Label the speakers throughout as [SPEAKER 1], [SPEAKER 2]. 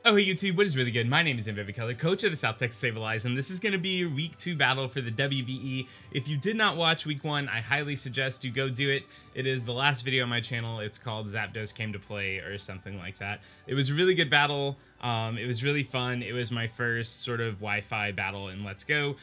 [SPEAKER 1] Oh, hey YouTube, what is really good? My name is Eevee, Color Coach of the South Texas Sableyes, and this is going to be your week 2 battle for the WBE. If you did not watch week 1, I highly suggest you go do it. It is the last video on my channel. It's called Zapdos Came to Play or something like that. It was a really good battle. It was really fun. It was my first sort of Wi-Fi battle in Let's Go.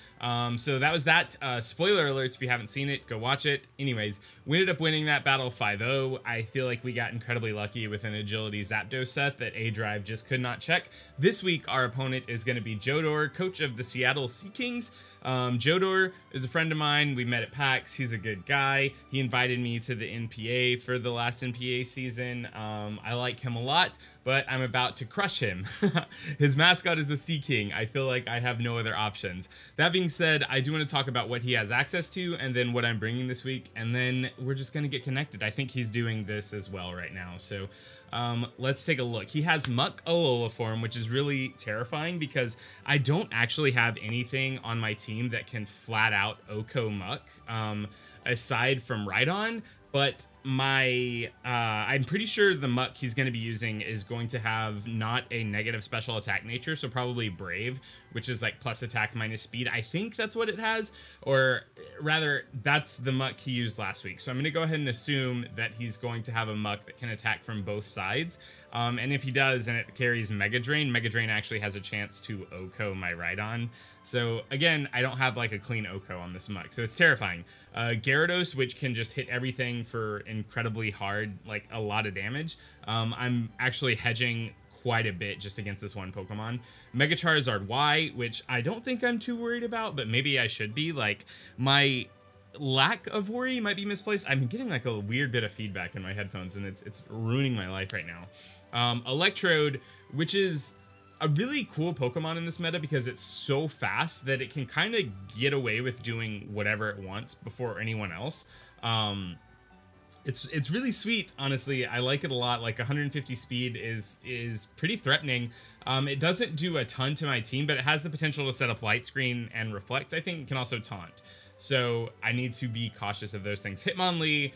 [SPEAKER 1] So that was that. Spoiler alerts, if you haven't seen it, go watch it. Anyways, we ended up winning that battle 5-0. I feel like we got incredibly lucky with an agility Zapdos set that A-Drive just could not check. This week, our opponent is going to be Jodor, coach of the Seattle Seakings. Jodor is a friend of mine. We met at PAX. He's a good guy. He invited me to the NPA for the last NPA season. I like him a lot, but I'm about to crush him. His mascot is a Seaking. I feel like I have no other options. That being said, I do want to talk about what he has access to and then what I'm bringing this week, and then we're just going to get connected. I think he's doing this as well right now, so let's take a look. He has Muck Alola form, which is really terrifying because I don't actually have anything on my team that can flat out Oko Muck aside from Rhydon, but I'm pretty sure the Muck he's going to be using is going to have not a negative special attack nature, so probably Brave, which is like plus attack minus speed. I think that's what it has, or rather that's the Muck he used last week. So I'm going to go ahead and assume that he's going to have a Muck that can attack from both sides, and if he does and it carries Mega Drain actually has a chance to Oko my Rhydon. So again, I don't have like a clean Oko on this Muck, so it's terrifying. Gyarados, which can just hit everything for incredibly hard, like a lot of damage. I'm actually hedging quite a bit just against this one Pokemon. Mega Charizard Y, which I don't think I'm too worried about, but maybe I should be. Like, my lack of worry might be misplaced. I'm getting like a weird bit of feedback in my headphones, and it's ruining my life right now. Electrode, which is a really cool Pokemon in this meta because it's so fast that it can kind of get away with doing whatever it wants before anyone else. It's really sweet, honestly. I like it a lot. Like 150 speed is pretty threatening. It doesn't do a ton to my team, but it has the potential to set up Light Screen and Reflect. I think it can also taunt. So I need to be cautious of those things. Hitmonlee,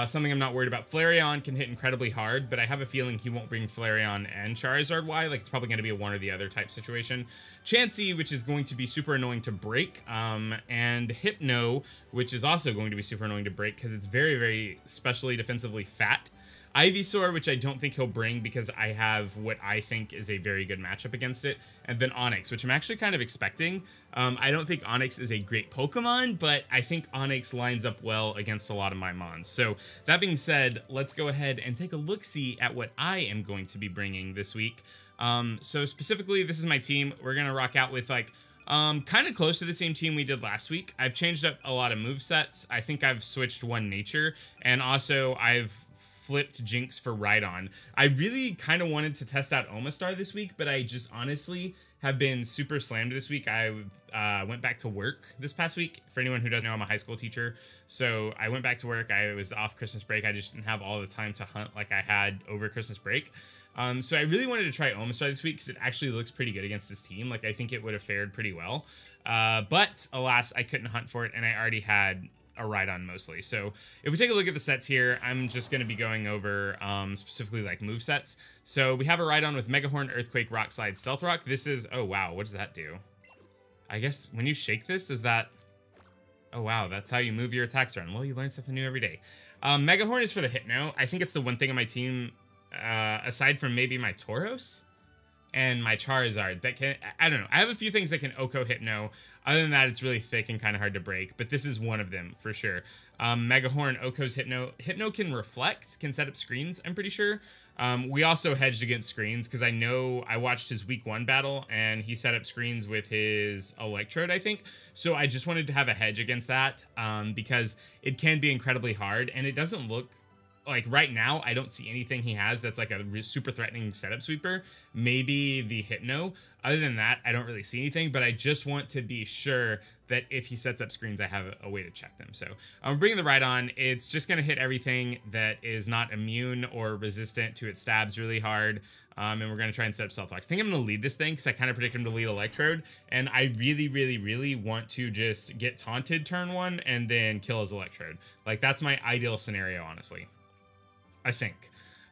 [SPEAKER 1] something I'm not worried about. Flareon can hit incredibly hard, but I have a feeling he won't bring Flareon and Charizard Y. Like, it's probably going to be a one or the other type situation. Chansey, which is going to be super annoying to break, and Hypno, which is also going to be super annoying to break because it's very, very specially defensively fat. Ivysaur, which I don't think he'll bring because I have what I think is a very good matchup against it. And then Onix, which I'm actually kind of expecting. I don't think Onix is a great Pokemon, but I think Onix lines up well against a lot of my Mons. So that being said, let's go ahead and take a look-see at what I am going to be bringing this week. So specifically, this is my team. We're going to rock out with like kind of close to the same team we did last week. I've changed up a lot of movesets. I think I've switched one nature, and also I've flipped Jinx for Rhydon. I really kind of wanted to test out Omastar this week, but I just honestly have been super slammed this week. I went back to work this past week. For anyone who doesn't know, I'm a high school teacher, so I went back to work. I was off Christmas break. I just didn't have all the time to hunt like I had over Christmas break. So I really wanted to try Omastar this week because it actually looks pretty good against this team. Like, I think it would have fared pretty well. But alas, I couldn't hunt for it, and I already had a Rhydon mostly. So if we take a look at the sets here, I'm just going to be going over specifically like move sets. So we have a Rhydon with Mega Horn, Earthquake, Rock Slide, Stealth Rock. This is, oh wow, what does that do? I guess when you shake this, does that, oh wow, that's how you move your attacks around. Well, you learn something new every day. Mega Horn is for the Hypno. I think it's the one thing on my team, aside from maybe my Tauros and my Charizard, that can, I don't know. I have a few things that can Oko Hypno. Other than that, it's really thick and kind of hard to break, but this is one of them for sure. Mega Horn, Oko's Hypno. Hypno can reflect, can set up screens, I'm pretty sure. We also hedged against screens because I know I watched his week 1 battle and he set up screens with his Electrode, I think. So I just wanted to have a hedge against that because it can be incredibly hard, and it doesn't look like right now, I don't see anything he has that's like a super threatening setup sweeper. Maybe the Hypno. Other than that, I don't really see anything, but I just want to be sure that if he sets up screens, I have a way to check them. So I'm bringing the Rhydon. It's just going to hit everything that is not immune or resistant to its stabs really hard. And we're going to try and set up Stealth Rocks. I think I'm going to lead this thing because I kind of predict him to lead Electrode. And I really, really, really want to just get taunted turn 1 and then kill his Electrode. Like, that's my ideal scenario, honestly, I think.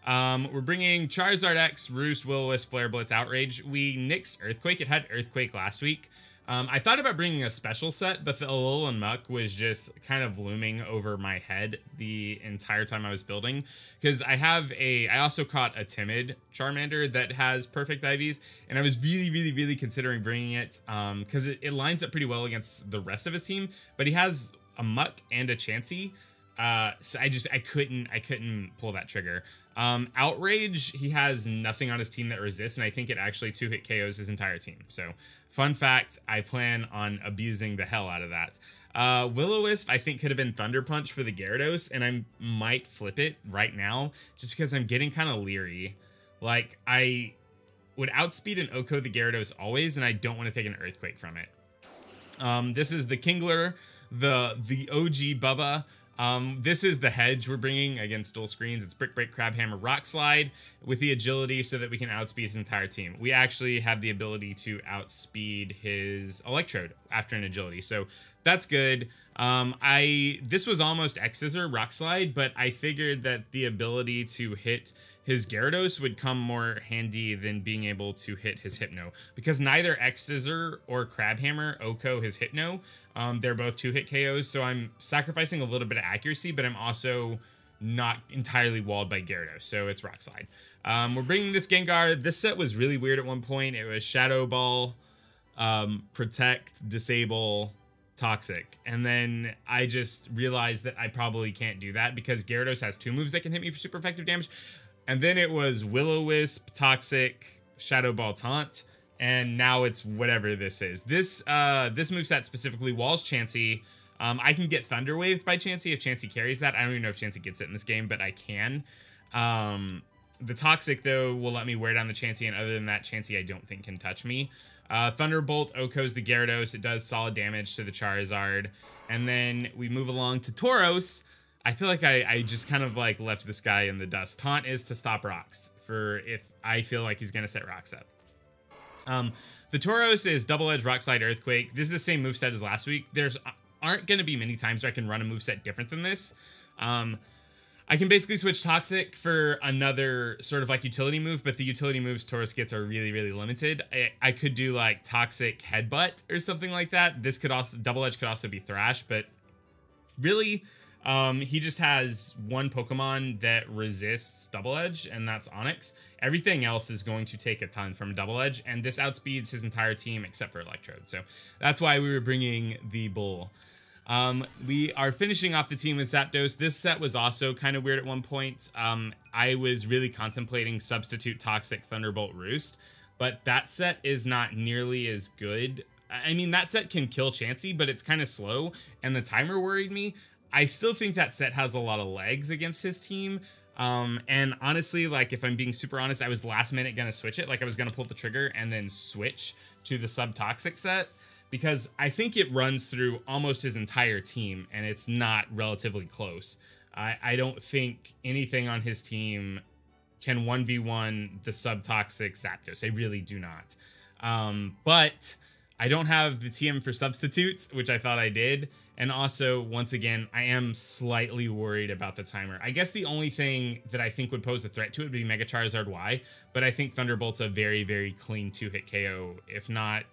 [SPEAKER 1] We're bringing Charizard X, Roost, Will-O-Wisp, Flare Blitz, Outrage. We nixed Earthquake. It had Earthquake last week. I thought about bringing a special set, but the Alolan Muck was just kind of looming over my head the entire time I was building. Because I also caught a Timid Charmander that has perfect IVs, and I was really considering bringing it because it lines up pretty well against the rest of his team, but he has a Muck and a Chansey. So I couldn't pull that trigger. Outrage, he has nothing on his team that resists, and I think it actually 2-hit KOs his entire team. So fun fact, I plan on abusing the hell out of that. Will-O-Wisp, I think, could have been Thunder Punch for the Gyarados, and I might flip it right now just because I'm getting kind of leery. Like, I would outspeed an Oko the Gyarados always, and I don't want to take an Earthquake from it. This is the Kingler, the OG Bubba. This is the hedge we're bringing against dual screens. It's Brick Break, Crab Hammer, Rock Slide with the agility so that we can outspeed his entire team. We actually have the ability to outspeed his Electrode after an agility, so that's good. This was almost X-Scissor, Rock Slide, but I figured that the ability to hit his Gyarados would come more handy than being able to hit his Hypno, because neither X-Scissor or Crab Hammer Oko his Hypno. They're both 2-hit KOs, so I'm sacrificing a little bit of accuracy, but I'm also not entirely walled by Gyarados, so it's Rock Slide. We're bringing this Gengar. This set was really weird at one point. It was Shadow Ball, Protect, Disable, Toxic, and then I just realized that I probably can't do that because Gyarados has 2 moves that can hit me for super effective damage. And then it was Will-O-Wisp, Toxic, Shadow Ball, Taunt, and now it's whatever this is. This moveset specifically walls Chansey. I can get Thunder Waved by Chansey if Chansey carries that. I don't even know if Chansey gets it in this game, but I can. The Toxic, though, will let me wear down the Chansey, and other than that, Chansey I don't think can touch me. Thunderbolt Oko's the Gyarados. It does solid damage to the Charizard. And then we move along to Tauros. I feel like I just kind of like left this guy in the dust. Taunt is to stop rocks for if I feel like he's going to set rocks up. The Tauros is Double Edge, Rock Slide, Earthquake. This is the same moveset as last week. There's aren't going to be many times where I can run a moveset different than this. I can basically switch Toxic for another sort of like utility move, but the utility moves Tauros gets are really limited. I could do like Toxic Headbutt or something like that. This could also, Double Edge could also be Thrash, but really, he just has one Pokemon that resists Double Edge, and that's Onix. Everything else is going to take a ton from Double Edge, and this outspeeds his entire team except for Electrode. So that's why we were bringing the Bull. We are finishing off the team with Zapdos. This set was also kind of weird at one point. I was really contemplating Substitute Toxic Thunderbolt Roost, but that set is not nearly as good. I mean, that set can kill Chansey, but it's kind of slow, and the timer worried me. I still think that set has a lot of legs against his team. And honestly, like, if I'm being super honest, I was last minute gonna switch it. Like, I was gonna pull the trigger and then switch to the Sub-Toxic set, because I think it runs through almost his entire team, and it's not relatively close. I don't think anything on his team can 1v1 the Sub-Toxic Zapdos. I really do not. But I don't have the TM for Substitutes, which I thought I did. And also, once again, I am slightly worried about the timer. I guess the only thing that I think would pose a threat to it would be Mega Charizard Y, but I think Thunderbolt's a very clean 2-hit KO. If not,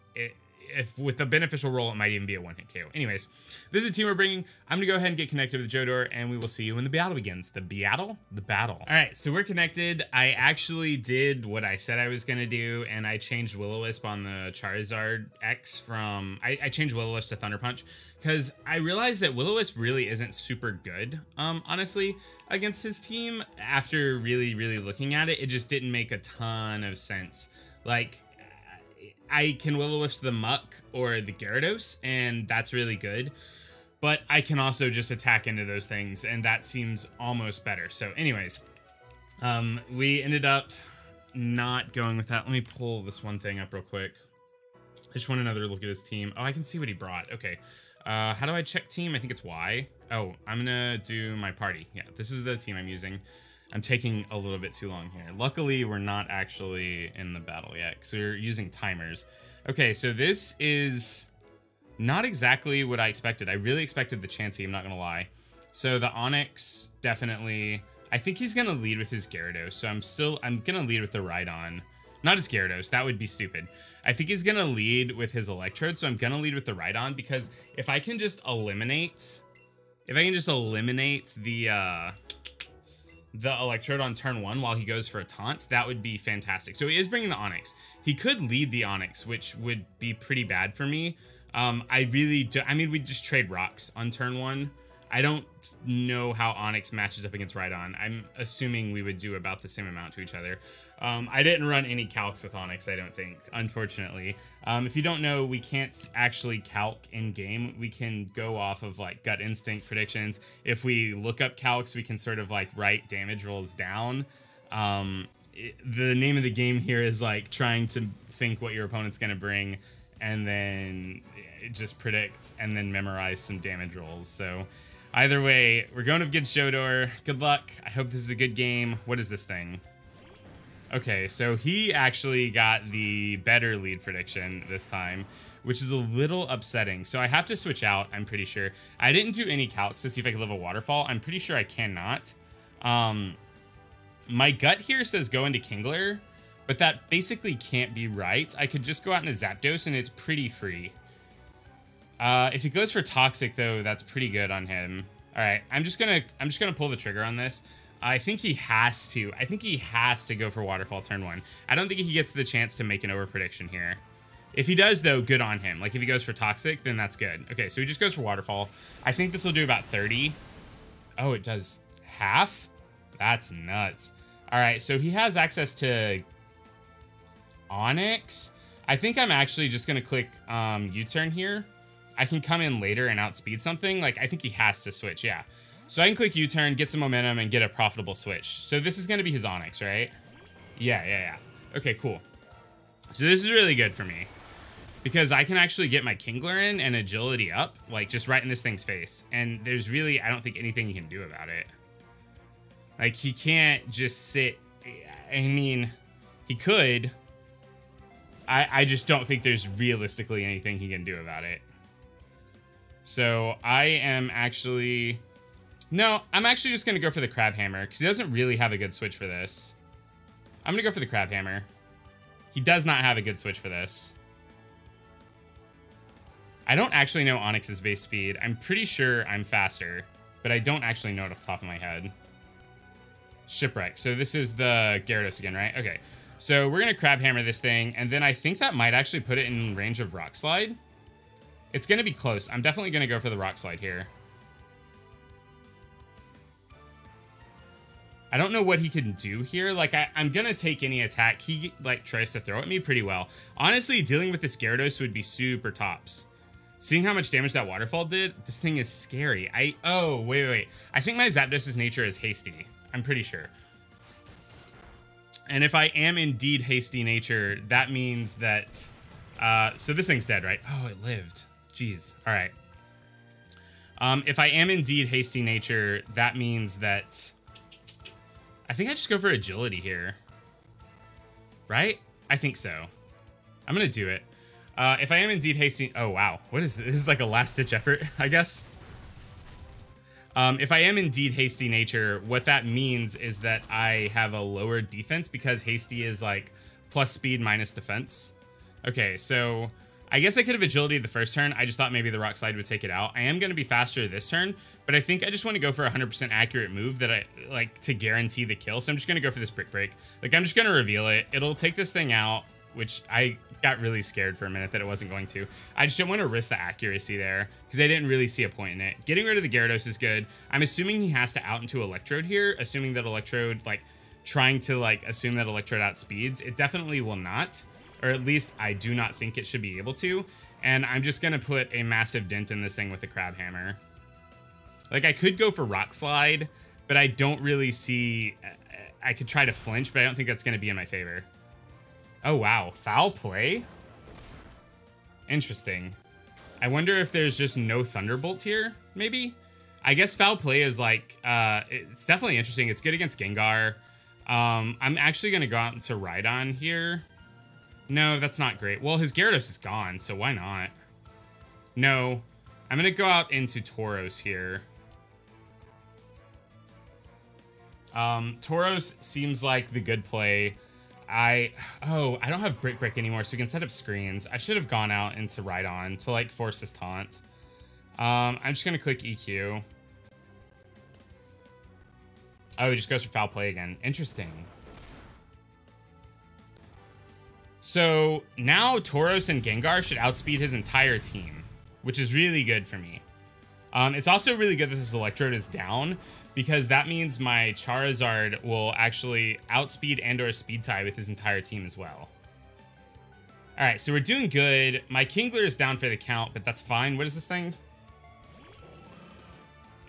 [SPEAKER 1] if with a beneficial roll, it might even be a 1-hit KO. Anyways, this is the team we're bringing. I'm going to go ahead and get connected with Jodor, and we will see you when the battle begins. The battle? The battle. All right, so we're connected. I actually did what I said I was going to do, and I changed Will-O-Wisp on the Charizard X from... I changed Will-O-Wisp to Thunder Punch, because I realized that Will-O-Wisp really isn't super good, honestly, against his team. After really looking at it, it just didn't make a ton of sense. Like, I can Will-O-Wisp the Muck or the Gyarados, and that's really good. But I can also just attack into those things, and that seems almost better. So anyways, we ended up not going with that. Let me pull this one thing up real quick. I just want another look at his team. Oh, I can see what he brought. Okay. How do I check team? I think it's Y. Oh, I'm gonna do my party. Yeah, this is the team I'm using. I'm taking a little bit too long here. Luckily, we're not actually in the battle yet, because we're using timers. Okay, so this is not exactly what I expected. I really expected the Chansey, I'm not gonna lie. So the Onix, definitely. I think he's gonna lead with his Gyarados, so I'm gonna lead with the Rhydon. Not his Gyarados, that would be stupid. I think he's gonna lead with his Electrode, so I'm gonna lead with the Rhydon, because if I can just eliminate the Electrode on turn 1 while he goes for a taunt, that would be fantastic. So he is bringing the Onix. He could lead the Onix, which would be pretty bad for me. I mean, we just trade rocks on turn 1. I don't know how Onix matches up against Rhydon. I'm assuming we would do about the same amount to each other. I didn't run any calcs with Onix, I don't think, unfortunately. If you don't know, we can't actually calc in game. We can go off of like gut instinct predictions. If we look up calcs, we can sort of like write damage rolls down. The name of the game here is like trying to think what your opponent's gonna bring and then just predict and then memorize some damage rolls. So either way, we're going up against Shodor. Good luck. I hope this is a good game. What is this thing? Okay, so he actually got the better lead prediction this time, which is a little upsetting. So I have to switch out, I'm pretty sure. I didn't do any calcs to see if I could live a waterfall. I'm pretty sure I cannot. My gut here says go into Kingler, but that basically can't be right. I could just go out into Zapdos and it's pretty free. If he goes for Toxic though, that's pretty good on him. All right, I'm just gonna pull the trigger on this. I think he has to. I think he has to go for Waterfall turn 1. I don't think he gets the chance to make an over prediction here. If he does though, good on him. Like if he goes for Toxic, then that's good. Okay, so he just goes for Waterfall. I think this will do about 30. Oh, it does half? That's nuts. All right, so he has access to Onix. I think I'm actually just gonna click U-turn here. I can come in later and outspeed something. Like I think he has to switch, yeah. So I can click U-turn, get some momentum, and get a profitable switch. So this is gonna be his Onix, right? Yeah. Okay, cool. So this is really good for me because I can actually get my Kingler in and agility up, like just right in this thing's face. And there's really, I don't think anything he can do about it. Like he can't just sit. I mean, he could. I just don't think there's realistically anything he can do about it. So I am actually... No, I'm actually just going to go for the Crab Hammer because he doesn't really have a good switch for this. I'm going to go for the Crab Hammer. He does not have a good switch for this. I don't actually know Onix's base speed. I'm pretty sure I'm faster, but I don't actually know it off the top of my head. Shipwreck. So this is the Gyarados again, right? Okay. So we're going to Crab Hammer this thing, and then I think that might actually put it in range of Rock Slide. It's going to be close. I'm definitely going to go for the Rock Slide here. I don't know what he can do here. Like, I'm going to take any attack. He, like, tries to throw at me pretty well. Honestly, dealing with this Gyarados would be super tops. Seeing how much damage that Waterfall did, this thing is scary. Oh, wait. I think my Zapdos's nature is hasty. I'm pretty sure. And if I am indeed hasty nature, that means that... so this thing's dead, right? Oh, it lived. Jeez. All right. If I am indeed hasty nature, that means that... I think I just go for agility here. Right? I think so. I'm going to do it. If I am indeed hasty... Oh, wow. What is this? This is like a last-ditch effort, I guess. If I am indeed hasty nature, what that means is that I have a lower defense because hasty is like plus speed minus defense. Okay, so I guess I could have agility the first turn. I just thought maybe the Rock Slide would take it out. I am going to be faster this turn, but I think I just want to go for a 100% accurate move that I like to guarantee the kill. So I'm just going to go for this Brick Break. Like I'm just going to reveal it. It'll take this thing out, which I got really scared for a minute that it wasn't going to. I just didn't want to risk the accuracy there because I didn't really see a point in it. Getting rid of the Gyarados is good. I'm assuming he has to out into Electrode here, assuming that Electrode, like trying to like assume that Electrode outspeeds. It definitely will not, or at least I do not think it should be able to. And I'm just going to put a massive dent in this thing with the Crab Hammer. Like I could go for Rock Slide, but I don't really see, I could try to flinch, but I don't think that's going to be in my favor. Oh, wow. Foul play? Interesting. I wonder if there's just no Thunderbolt here, maybe? I guess foul play is like, it's definitely interesting. It's good against Gengar. I'm actually going to go out into Rhydon here. No, that's not great. Well, his Gyarados is gone, so why not? No. I'm going to go out into Tauros here. Tauros seems like the good play. I don't have Brick anymore, so we can set up screens. I should have gone out into Rhydon to like force this taunt. I'm just gonna click EQ. Oh, he just goes for foul play again. Interesting. So now Tauros and Gengar should outspeed his entire team, which is really good for me. It's also really good that this Electrode is down, because that means my Charizard will actually outspeed and or speed tie with his entire team as well. All right, so we're doing good. My Kingler is down for the count, but that's fine. What is this thing?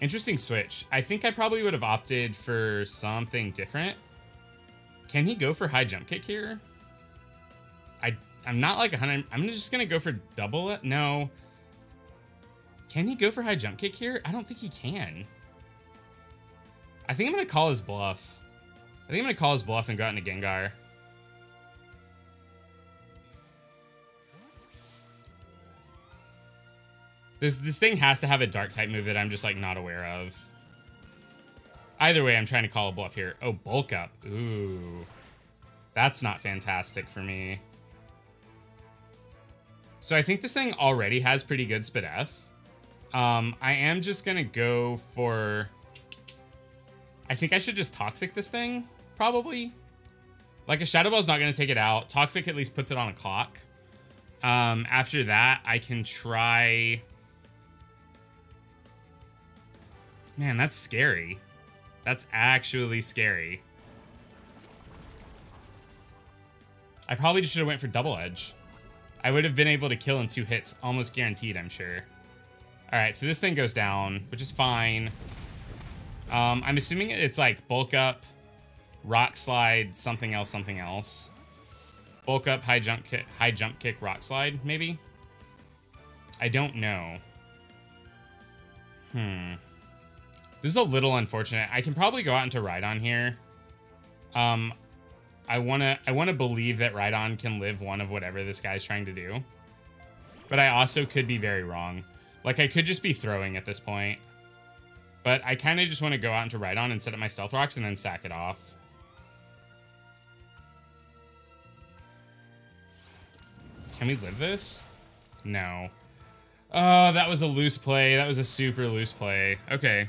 [SPEAKER 1] Interesting switch. I think I probably would have opted for something different. Can he go for high jump kick here? I'm not like 100. I'm just going to go for double it. No. Can he go for high jump kick here? I don't think he can. I think I'm going to call his bluff. I think I'm going to call his bluff and go out into Gengar. This thing has to have a dark type move that I'm just like not aware of. Either way, I'm trying to call a bluff here. Oh, bulk up. Ooh. That's not fantastic for me. So I think this thing already has pretty good Spadef. I am just going to go for... I think I should just Toxic this thing, probably. Like, a Shadow Ball's not going to take it out. Toxic at least puts it on a clock. After that, I can try... Man, that's scary. That's actually scary. I probably just should have went for Double Edge. I would have been able to kill in 2 hits, almost guaranteed, I'm sure. All right, so this thing goes down, which is fine. I'm assuming it's like bulk up, rock slide, something else. Bulk up, high jump kick, rock slide, maybe? I don't know. This is a little unfortunate. I can probably go out into Rhydon here. I wanna believe that Rhydon can live one of whatever this guy's trying to do. But I also could be very wrong. Like, I could just be throwing at this point. But I kind of just want to go out into Rhydon and set up my Stealth Rocks and then sack it off. Can we live this? No. Oh, that was a loose play. That was a super loose play. Okay.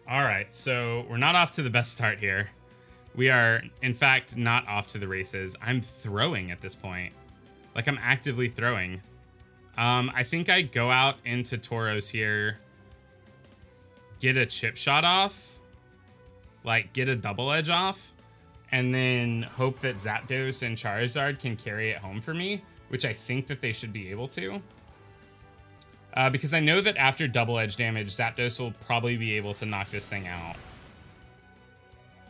[SPEAKER 1] All right, so we're not off to the best start here. We are, in fact, not off to the races. I'm throwing at this point. Like, I'm actively throwing. I think I go out into Tauros here, get a chip shot off, like get a double edge off, and then hope that Zapdos and Charizard can carry it home for me, which I think that they should be able to. Because I know that after double edge damage, Zapdos will probably be able to knock this thing out.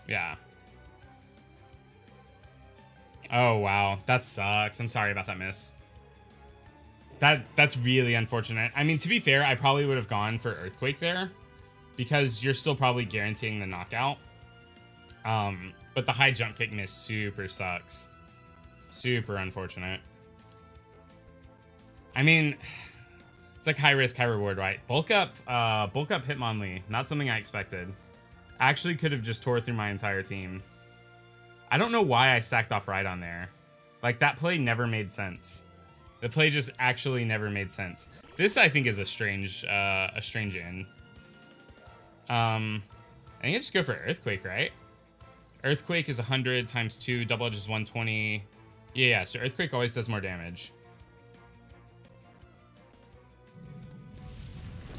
[SPEAKER 1] Yeah. Oh, wow. That sucks. I'm sorry about that miss. That's really unfortunate. I mean, to be fair, I probably would have gone for Earthquake there, because you're still probably guaranteeing the knockout. But the high jump kick miss super sucks. Super unfortunate. I mean, it's like high risk, high reward, right? Bulk up Hitmonlee. Not something I expected. Actually could have just tore through my entire team. I don't know why I sacked off Rhydon there. Like, that play never made sense. The play just actually never made sense. This, I think, is a strange in. I think I just go for Earthquake, right? Earthquake is 100 times 2, double edge is 120. Yeah, so Earthquake always does more damage.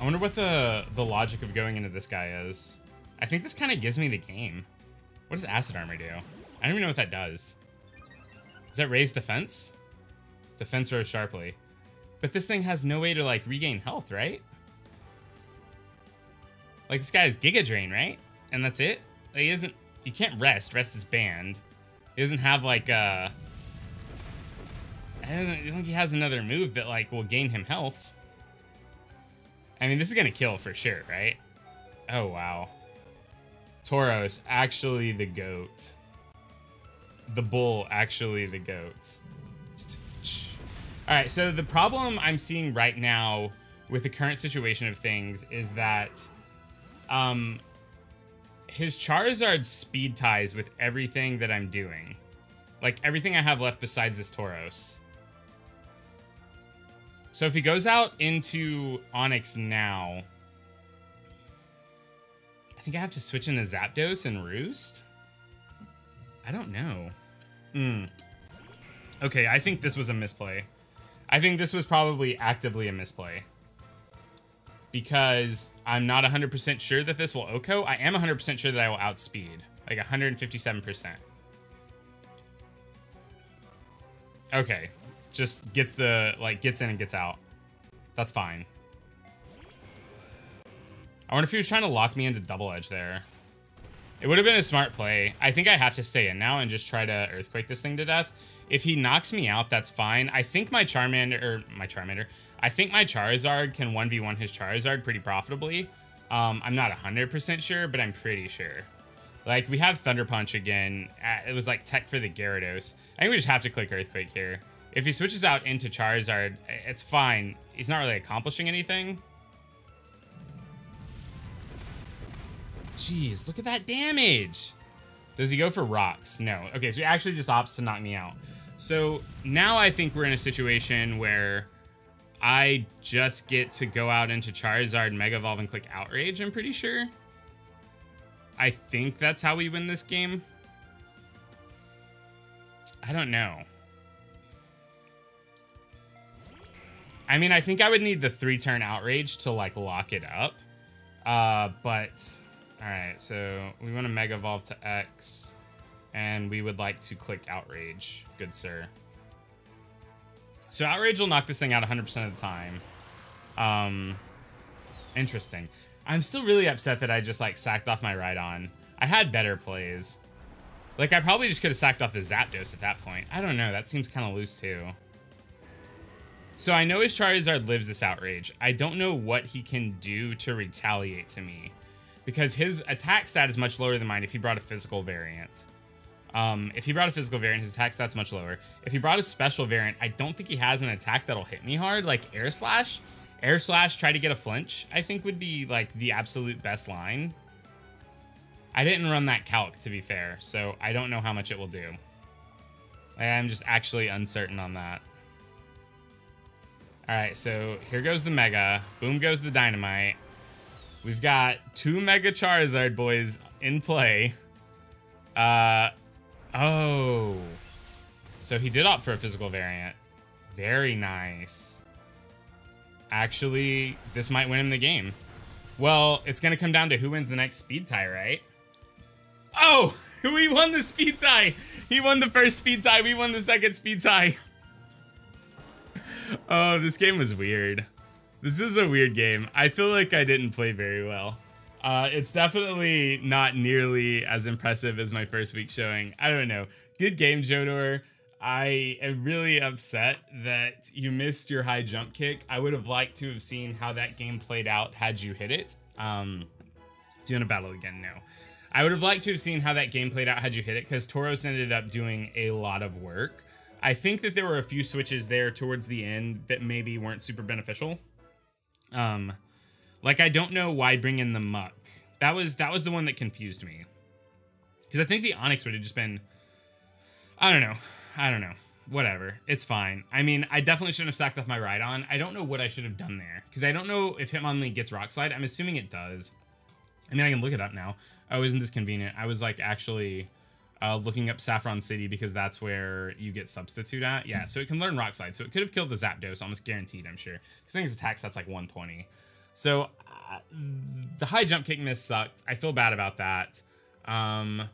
[SPEAKER 1] I wonder what the logic of going into this guy is. I think this kind of gives me the game. What does Acid Armor do? I don't even know what that does. Does that raise defense? Defense rose sharply. But this thing has no way to, like, regain health, right? Like, this guy has Giga Drain, right? And that's it? Like, he doesn't... You can't rest. Rest is banned. He doesn't have, like, I don't think he has another move that, like, will gain him health. I mean, this is gonna kill for sure, right? Oh, wow. Tauros, actually the GOAT. The bull, actually the GOAT. All right, so the problem I'm seeing right now with the current situation of things is that His Charizard speed ties with everything that I'm doing. Like, everything I have left besides this Tauros. So if he goes out into Onix now, I think I have to switch into Zapdos and Roost? I don't know. Okay, I think this was a misplay. I think this was probably actively a misplay. Because I'm not 100% sure that this will OHKO. I am 100% sure that I will outspeed. Like 157%. Okay. Just gets the, like, gets in and gets out. That's fine. I wonder if he was trying to lock me into double edge there. It would have been a smart play. I think I have to stay in now and just try to Earthquake this thing to death. If he knocks me out, that's fine. I think my I think my Charizard can 1v1 his Charizard pretty profitably. I'm not 100% sure, but I'm pretty sure. Like, we have Thunder Punch again. It was like tech for the Gyarados. I think we just have to click Earthquake here. If he switches out into Charizard, it's fine. He's not really accomplishing anything. Jeez, look at that damage. Does he go for rocks? No. Okay, so he actually just opts to knock me out. So now I think we're in a situation where I just get to go out into Charizard, Mega Evolve, and click Outrage, I'm pretty sure. I think that's how we win this game. I don't know. I mean, I think I would need the 3-turn Outrage to, like, lock it up. But... Alright, so we want to Mega Evolve to X. And we would like to click Outrage. Good sir. So Outrage will knock this thing out 100% of the time. Interesting. I'm still really upset that I just, like, sacked off my Rhydon. I had better plays. Like, I probably just could have sacked off the Zapdos at that point. I don't know. That seems kind of loose, too. So I know his Charizard lives this Outrage. I don't know what he can do to retaliate to me. Because his attack stat is much lower than mine if he brought a physical variant. If he brought a physical variant, his attack stat's much lower. If he brought a special variant, I don't think he has an attack that'll hit me hard. Like Air Slash. Air Slash, try to get a flinch, I think would be like the absolute best line. I didn't run that calc, to be fair, so I don't know how much it will do. I'm just actually uncertain on that. Alright, so here goes the Mega. Boom goes the Dynamite. We've got 2 Mega Charizard boys in play. Oh. So he did opt for a physical variant. Very nice. Actually, this might win him the game. Well, it's going to come down to who wins the next speed tie, right? Oh, we won the speed tie. He won the first speed tie. We won the second speed tie. Oh, this game was weird. This is a weird game. I feel like I didn't play very well. It's definitely not nearly as impressive as my first week showing. I don't know. Good game, Jodor. I am really upset that you missed your high jump kick. I would have liked to have seen how that game played out had you hit it. Do you want to battle again? No. I would have liked to have seen how that game played out had you hit it, because Tauros ended up doing a lot of work. I think that there were a few switches there towards the end that maybe weren't super beneficial. Like, I don't know why bring in the Muck. That was the one that confused me. Because I think the Onix would have just been... I don't know. Whatever. It's fine. I mean, I definitely shouldn't have sacked off my Rhydon. I don't know what I should have done there. Because I don't know if Hitmonlee gets Rock Slide. I'm assuming it does. I mean, I can look it up now. Oh, isn't this convenient? I was, like, actually... looking up Saffron City because that's where you get Substitute at. Yeah, so it can learn Rock Slide. So it could have killed the Zapdos, almost guaranteed, I'm sure. Because I think his attack stat's like 120. So the high jump kick miss sucked. I feel bad about that. I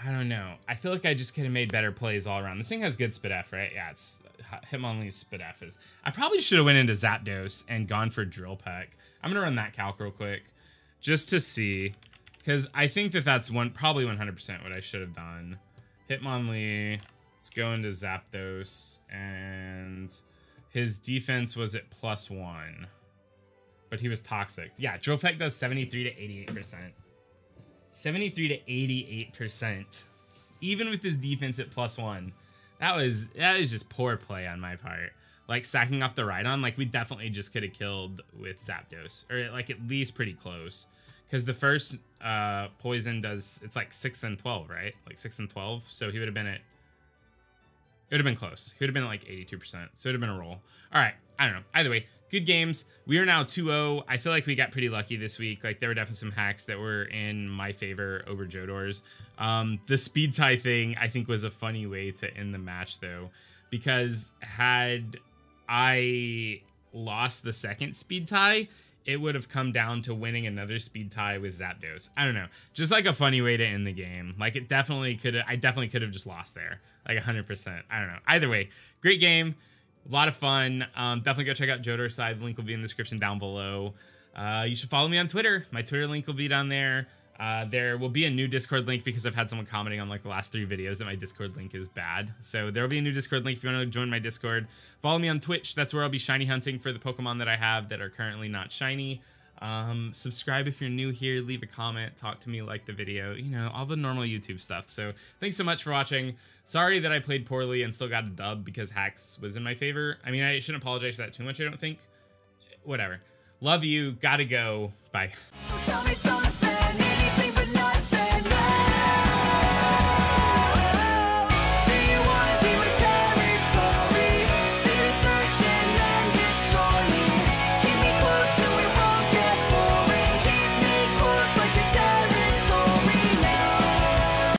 [SPEAKER 1] don't know. I feel like I just could have made better plays all around. This thing has good Spidef, right? Yeah, it's Hitmonlee's Spidef is... I probably should have went into Zapdos and gone for Drill Peck. I'm going to run that calc real quick just to see... Because I think that that's probably 100% what I should have done. Hitmonlee, let's go into Zapdos, and his defense was at +1. But he was toxic. Yeah, Drill Peck does 73 to 88%. 73 to 88%. Even with his defense at +1. That was just poor play on my part. Like, sacking off the Rhydon, like, we definitely just could have killed with Zapdos. Or, like, at least pretty close. because the first poison does, it's like 6th and 12, right? Like 6th and 12. So he would have been at, it would have been close. He would have been at like 82%. So it would have been a roll. All right. I don't know. Either way, good games. We are now 2-0. I feel like we got pretty lucky this week. Like there were definitely some hacks that were in my favor over Jodor's. The speed tie thing I think was a funny way to end the match though, because had I lost the second speed tie, it would have come down to winning another speed tie with Zapdos. I don't know. Just like a funny way to end the game. Like it definitely could have, I definitely could have just lost there. Like 100%. I don't know. Either way, great game. A lot of fun. Definitely go check out Jodor's side. The link will be in the description down below. You should follow me on Twitter. My Twitter link will be down there. There will be a new Discord link because I've had someone commenting on like the last 3 videos that my Discord link is bad. So there will be a new Discord link if you want to join my Discord. Follow me on Twitch. That's where I'll be shiny hunting for the Pokemon that I have that are currently not shiny. Subscribe if you're new here. Leave a comment. Talk to me, like the video. You know, all the normal YouTube stuff. So thanks so much for watching. Sorry that I played poorly and still got a dub because hacks was in my favor. I mean, I shouldn't apologize for that too much, I don't think. Whatever. Love you. Gotta go. Bye.